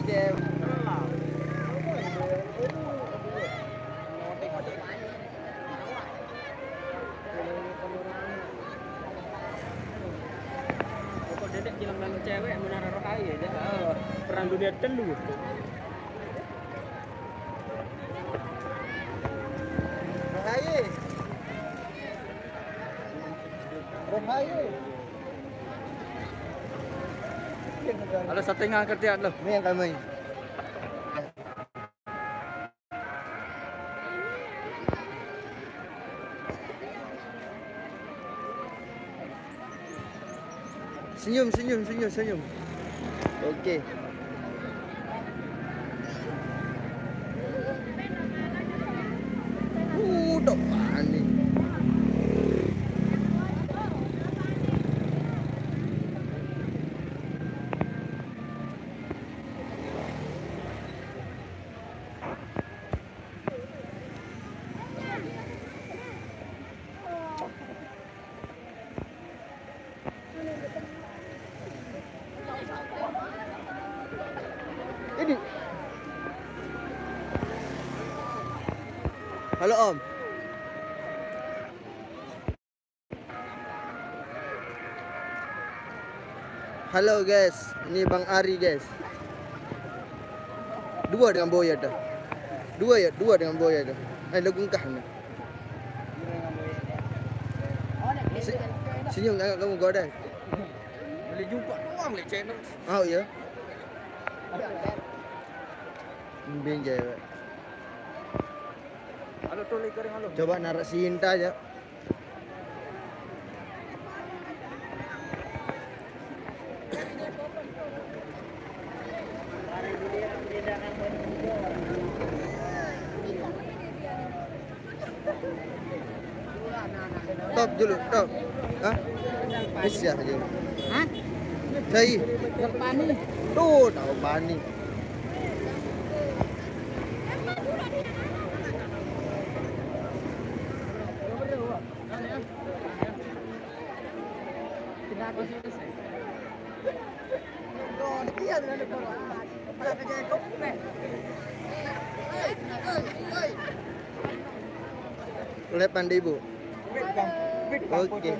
Jam. Kok dedek bilang dengan cewek menara rokai aja. Perang dunia telu. Rokai. Rokai. Halo setengah kerja lo. Ini yang kami. Senyum, senyum, senyum, senyum. Okey. Dok pani. Ini. Halo Om. Halo guys, ini Bang Ari guys. Dua dengan boya dah. Dua dengan boya dah. Legungkah ni. Senyum agak kamu godang. Boleh jumpa doang le channel. Oh ya. Benjai. Halo toleh kering halo. Coba narak Sinta aja. Top dulu, top. Hah? Bisa aja. Hah? Saya. Pani. Tuh, tahu pani. Boleh pandai ibu. Oke.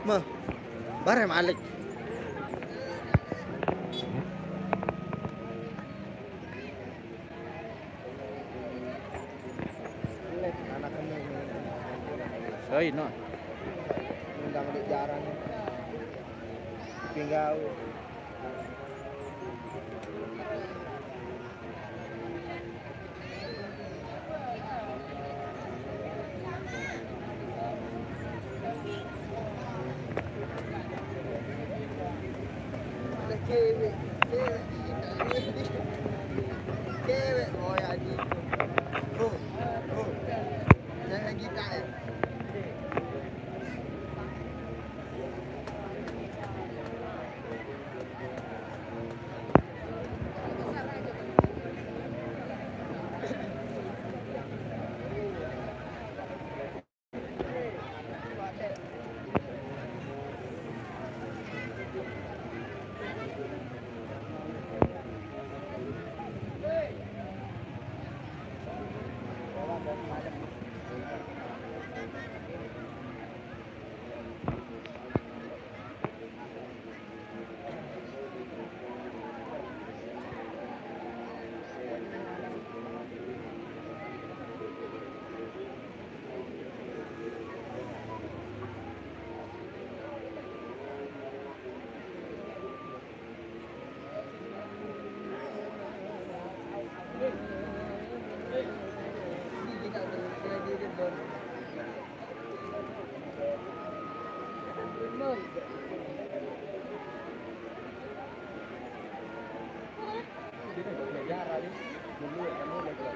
Mah, bare Malik. Sai no. Undang di jarang. Tinggal. Cewek oh ya di. Jangan kita ya. Dia dah belajar ni. Dulu kamu belajar.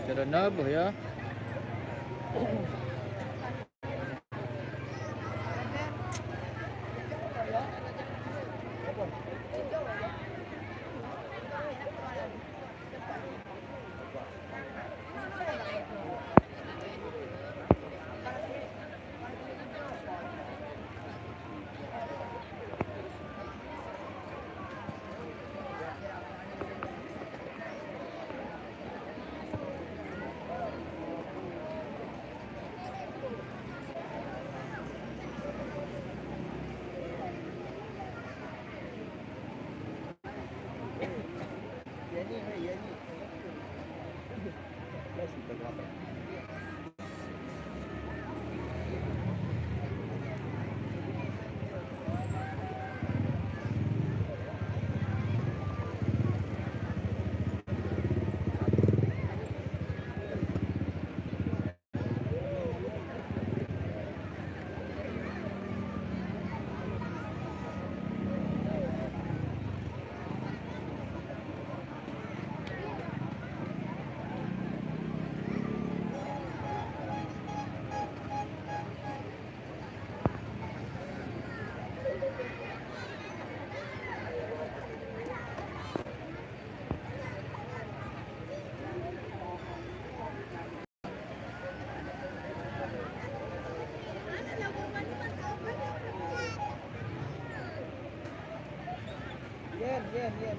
Cara nabuh ya. Yen.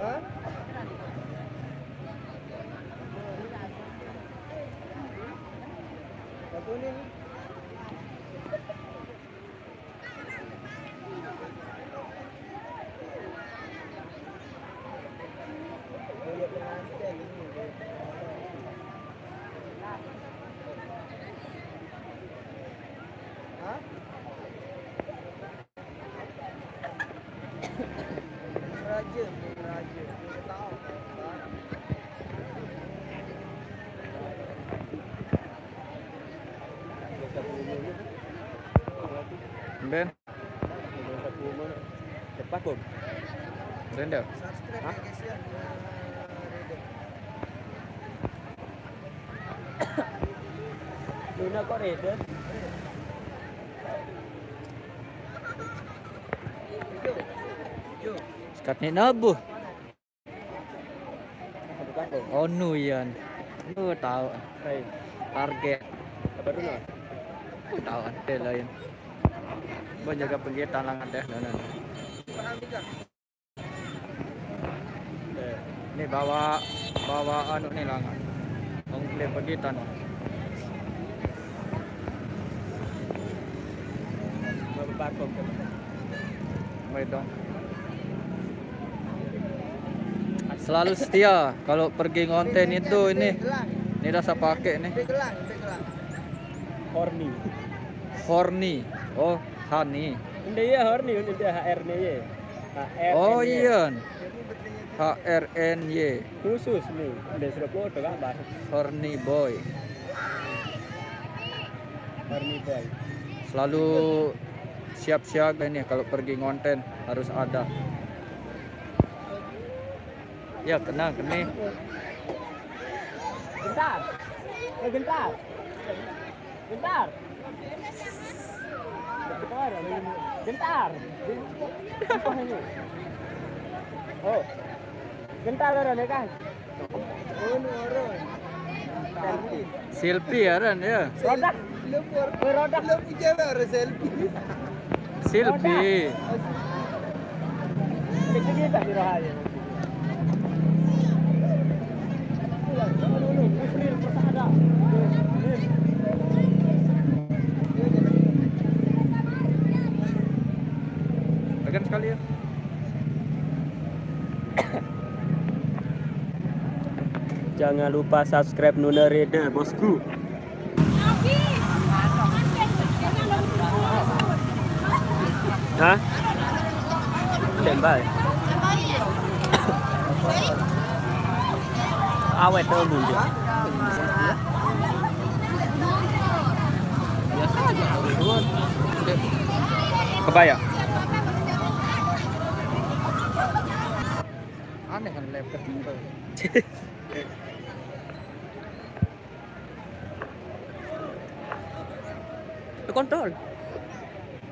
Hah? Apa ni? Boleh pengantin ini. Hah? Raja. Tahu. Ben. Cepat pun. Renda. Subscribe ya guys ya. Luna kok Raider? Yo. Sekat ni nabuh. Bukan dong. Oh nu yan. Nu tahu. Hai. Target. Apa dulu? Tahu ada lain. Bon jaga pengitan langan deh nanan. Paham tidak? Ni bawa anu ni langan. Komplain pengitan. Parkom. Baik dong. Selalu setia kalau pergi ngonten itu ini rasa pakai nih. Begelang. Horny. Oh, honey. Ini ya horny, ini dia HR-nya ya. Oh iya. HRNY. Khusus nih, udah sudah foto kan, Bang? Horny boy. Horny boy. Selalu siap siaga ini kalau pergi ngonten harus ada. Ya kena. Gentar. Apa ini? Oh. Gentar orang ni kan? Oh, ni orang. Selfie ya Ran ya. Rodak. Rodak. Lu punya orang selfie. Selfie. Kita di Rahaya. Tekan sekali ya. Jangan lupa subscribe Nuna Raider, bosku. Hah? Tembak. Awet tuh bunyi. Biasa aja. Kebaya. aneh kan lab ketimbang. Kontrol.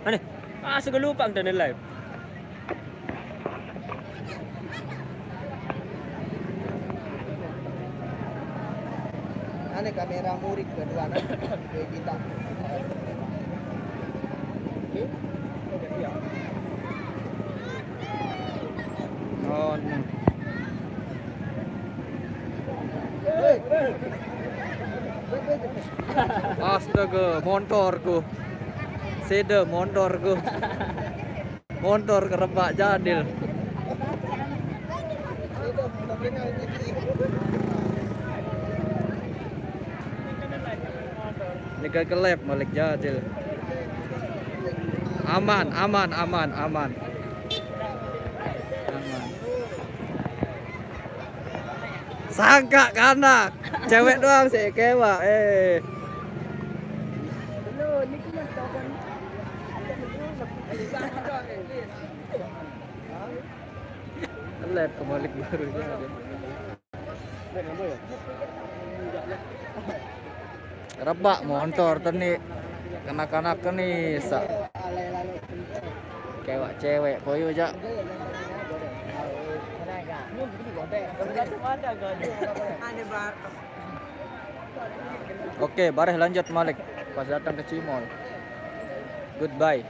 Aneh. Segala lupa dan live. Aneh kamera murid kedua nah. Kayak kita. Oh, no. Astaga, motorku. Sede motorku. Motor kerebak jadil. Nika kelep balik jadil. Aman. Sangka kanak. Cewek doang sih kewa. Kelep kebalik baru jadil. Rebak motor teni kanak-kanak nih kewak cewek koyo aja. Oke, bareh lanjut Malik pas datang ke Cimol. Goodbye.